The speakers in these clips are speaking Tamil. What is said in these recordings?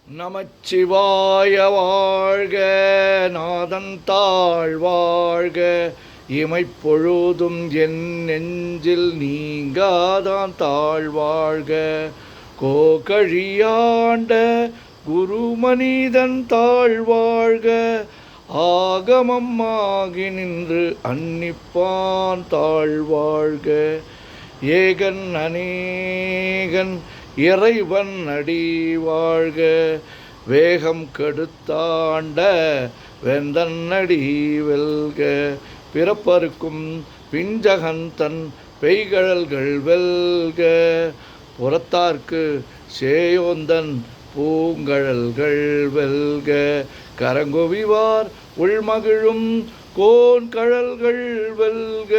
நமச்சிவாய வாழ்க, நாதன் தாழ் வாழ்க, இமைப்பொழுதும் என் நெஞ்சில் நீங்காதான் தாழ் வாழ்க. கோகழியாண்ட குருமனிதன் தாழ் வாழ்க, ஆகமம் ஆகி நின்று அன்னிப்பான் தாழ் வாழ்க. ஏகன் அநேகன் இறைவன் அடி வாழ்க, வேகம் கெடுத்தாண்ட வேந்தன் அடி வெல்க. பிறப்பருக்கும் பிஞ்சகன் தன் பெய்கழல்கள் வெல்க, புறத்தார்க்கு சேயோந்தன் பூங்கழல்கள் வெல்க. கரங்குவிவார் உள்மகிழும் கோன்கழல்கள் வெல்க,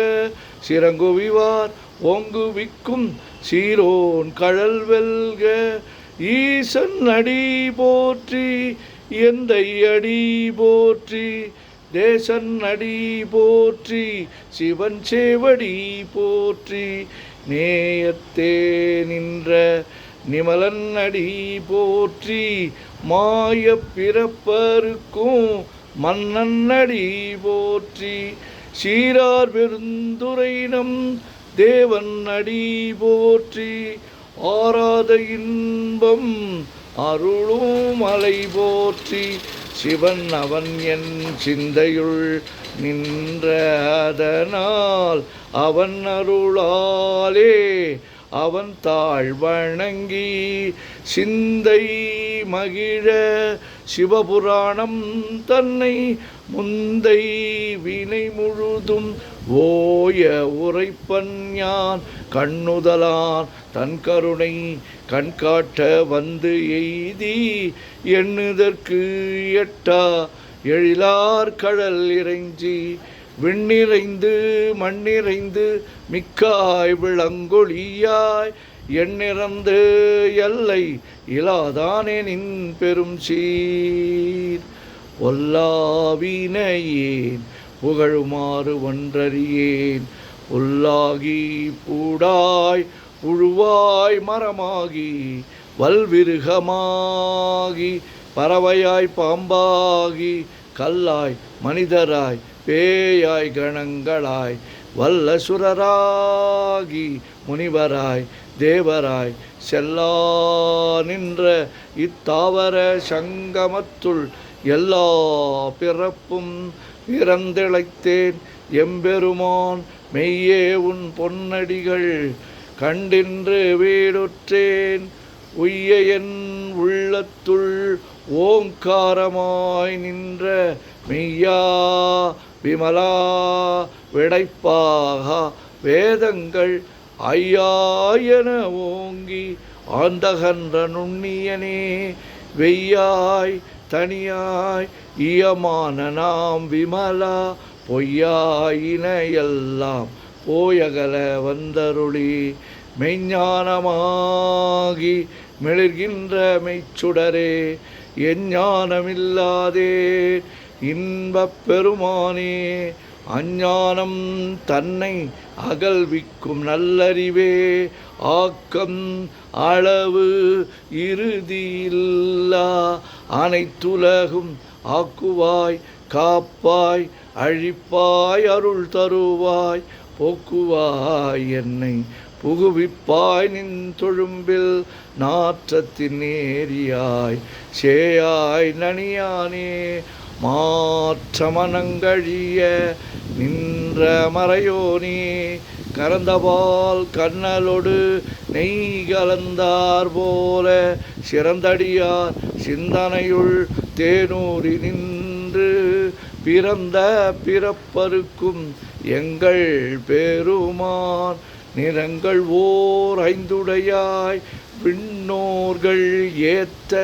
சிறங்குவிவார் ஓங்குவிக்கும் சீரோன் கழல் வெல்க. ஈசன் அடி போற்றி, எந்தை அடி போற்றி, தேசன் அடி போற்றி, சிவன் சேவடி போற்றி. நேயத்தே நின்ற நிமலன் அடி போற்றி, மாய பிறப்பருக்கும் மன்னன் அடி போற்றி. சீரார் பெருந்துரையினம் தேவன் அடி போற்றி, ஆராத இன்பம் அருளும் மலை போற்றி. சிவன் அவன் என் சிந்தையுள் நின்ற அதனால், அவன் அருளாலே அவன் தாழ் வணங்கி சிந்தை மகிழ சிவபுராணம் தன்னை முந்தை வினை முழுதும் ஓய உரைப்பன் யான். கண்ணுதலான் தன் கருணை கண்காட்ட வந்து எய்தி, எண்ணுதற்கு எட்டா எழிலார் கடல் இறைஞ்சி, விண்ணிறைந்து மண்ணிறைந்து மிக்காய் விளங்கொழியாய், எண்ணிறந்து எல்லை இலாதானே நின் பெரும் சீர். ஒல்லாவினையேன் புகழுமாறு ஒன்றறியேன், உள்ளாகி பூடாய் புழுவாய் மரமாகி வல்விருகமாகி பறவையாய் பாம்பாகி கல்லாய் மனிதராய் பேயாய் கணங்களாய் வல்லசுரராகி முனிவராய் தேவராய் செல்லா நின்ற இத்தாவர சங்கமத்துள் எல்லா பிறப்பும் பிறந்திழைத்தேன் எம்பெருமான். மெய்யே உன் பொன்னடிகள் கண்டின்று வீடுற்றேன், உய்ய என் உள்ளத்துள் ஓங்காரமாய் நின்ற மெய்யா விமலா விடைப்பாக வேதங்கள் ஐயாயன ஓங்கி ஆந்தகன்ற நுண்ணியனே. வெய்யாய் தனியாய் இயமான நாம் விமலா, பொய்யாயின எல்லாம் போயகல வந்தருளி, மெய்ஞானமாகி மிளிர்கின்ற மெய்ச்சுடரே. எஞ்ஞானமில்லாதே இன்பப் பெருமானே, அஞ்ஞானம் தன்னை அகல்விக்கும் நல்லறிவே. ஆக்கம் அளவு இறுதியில்லா அனைத்துலகும் ஆக்குவாய் காப்பாய் அழிப்பாய் அருள் தருவாய், போக்குவாய் என்னை புகுவிப்பாய் நின் தொழும்பில் நாற்றத்தின் நேரியாய் சேயாய் நனியானே. மாற்ற மனங்கழிய நின்ற மறையோனே, கறந்தபால் கண்ணலோடு நெய் கலந்தார் போல சிறந்தடியார் சிந்தனையுள் தேனூரி நின்று, பிறந்த பிறப்பருக்கும் எங்கள் பெருமான். நிறங்கள் ஓர் ஐந்துடையாய் விண்ணோர்கள் ஏத்த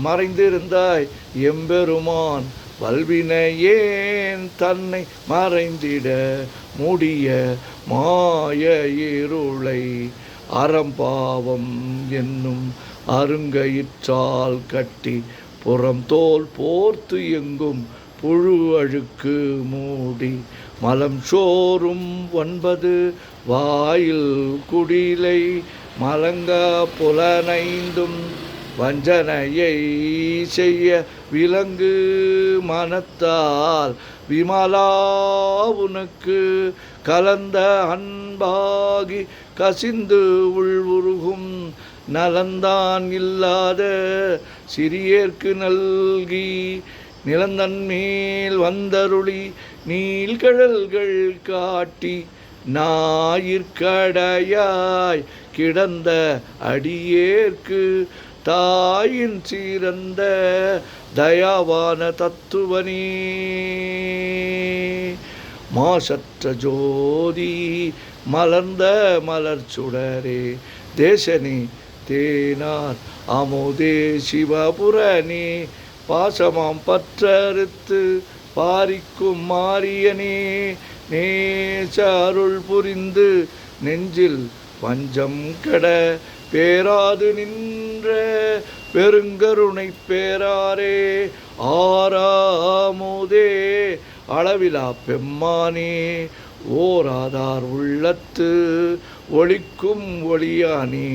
மறைந்திருந்தாய் எம்பெருமான். வல்வினையேன் தன்னை மறைந்திட முடிய மாய இருளை, அறம்பாவம் என்னும் அருங்கயிற்றால் கட்டி புறம் தோல் போர்த்து எங்கும் புழு அழுக்கு மூடி, மலம் சோறும் 9 வாயில் குடிலை மலங்க புலனைந்தும் வஞ்சனையை செய்ய விலங்கு மனத்தால் விமலா உனக்கு கலந்த அன்பாகி கசிந்து உள்வுருகும் நலந்தான் இல்லாத சிறியேற்கு நல்கி நிலந்தன் மேல் வந்தருளி நீள்கடல்கள் காட்டி ஞாயிற்கடையாய் கிடந்த அடியேற்கு தாயின் சிறந்த தயாவான தத்துவனே மாசற்ற ஜோதி மலர்ந்த மலர் சுடரே தேசனே தேனார் அமுதே சிவபுரனே பாசமாம் பற்றறுத்து பாரிக்கும் மாரியனே நேச அருள் புரிந்து நெஞ்சில் வஞ்சம் கெட பேராது நின்ற பெருங்கருணை பேராரே ஆறாமுதே அளவிலா பெம்மானே ஓராதார் உள்ளத்து ஒளிக்கும் ஒளியானே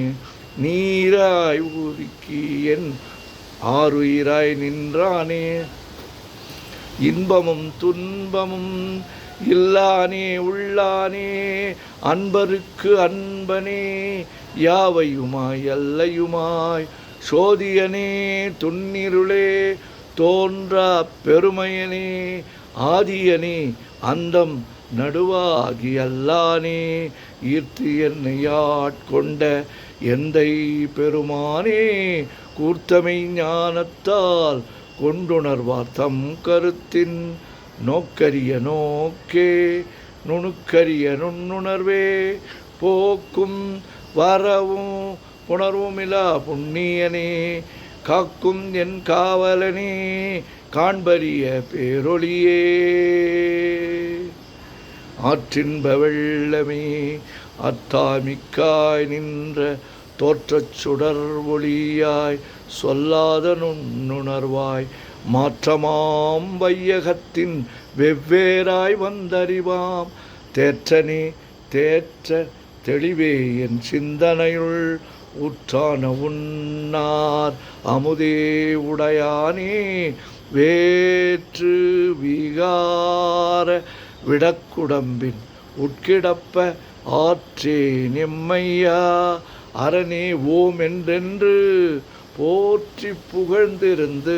நீராய் உருக்கி என் ஆறுயிராய் நின்றானே இன்பமும் துன்பமும் இல்லானே உள்ளானே அன்பருக்கு அன்பனே யாவையுமாய் எல்லையுமாய் சோதியனே துன்னிருளே தோன்றா பெருமையனே ஆதியனே அந்தம் நடுவாகி அல்லானே ஈர்த்து என்னை ஆட்கொண்ட எந்தை பெருமானே கூர்த்தமை ஞானத்தால் கொண்டுணர்வார் தம் கருத்தின் நோக்கரிய நோக்கே நுணுக்கரிய நுண்ணுணர்வே போக்கும் வரவும் புணர்வுமிலா புண்ணியனே காக்கும் என் காவலனே காண்பரிய பேரொளியே ஆற்றின்ப வெள்ளமே அத்தாமிக்காய் நின்ற தோற்றச் சுடர் ஒளியாய் சொல்லாத நுண்ணுணர்வாய் மாற்றமாம் வையகத்தின் வெவ்வேறாய் வந்தறிவாம் தேற்றனே தேற்ற தெளிவே என் சிந்தனையுள் உற்றான உன்னார் அமுதே உடையானே வேற்று விகார விடக்குடம்பின் உட்கிடப்ப ஆற்றே நிம்மையா அரணே ஓம் என்றென்று போற்றி புகழ்ந்திருந்து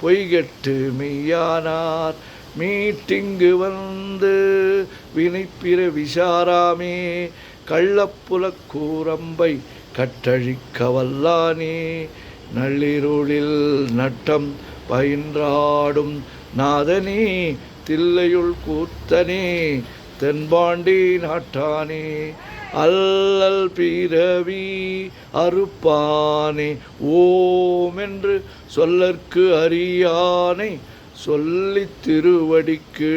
பொய்கெட்டு மெய்யானார் மீட்டிங்கு வந்து வினைப்பிற விசாராமே கள்ளப்புலக் கூரம்பை கட்டழிக்க வல்லானே நள்ளிருளில் நட்டம் பயின்றாடும் நாதனே தில்லையுள் கூத்தனே தென்பாண்டி நாட்டானே அல்லல் பிறவி அறுப்பானே ஓம் என்று சொல்லற்கு அறியானை சொல்லித் திருவடிக்கு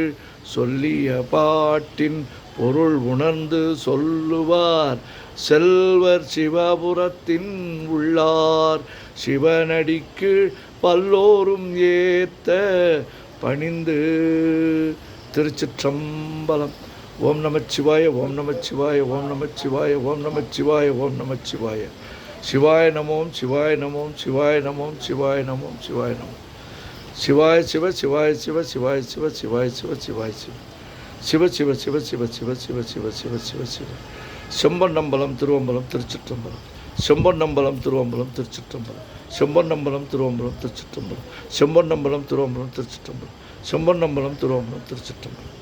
சொல்லிய பாட்டின் பொருள் உணர்ந்து சொல்லுவார் செல்வர் சிவபுரத்தின் உள்ளார் சிவனடிக்கு பல்லோரும் ஏத்த பணிந்து. திருச்சிற்றம்பலம். ஓம் நமச்சிவாய ஓம் நமச்சிவாய ஓம் நமச்சிவாய ஓம் நமச்சிவாய ஓம் நமச்சிவாய. சிவாய நமோம் சிவாய நமோம் சிவாய நமோம் சிவாய நமோம் சிவாய நமோம். சிவாய சிவ சிவாய சிவ சிவாய சிவ சிவாய சிவ சிவாய சிவ சிவ சிவ சிவ சிவ சிவ சிவ சிவ சிவ சிவ சிவ. செம்பொன்னம்பலம் திருவம்பலம் திருச்சிற்றம்பலம். செம்பொன்னம்பலம் திருவம்பலம் திருச்சிற்றம்பலம். செம்பொன்னம்பலம் திருவம்பலம் திருச்சிற்றம்பலம். செம்பொன்னம்பலம் திருவம்பலம் திருச்சிற்றம்பலம். செம்பொன்னம்பலம் திருவம்பலம் திருச்சிற்றம்பலம்.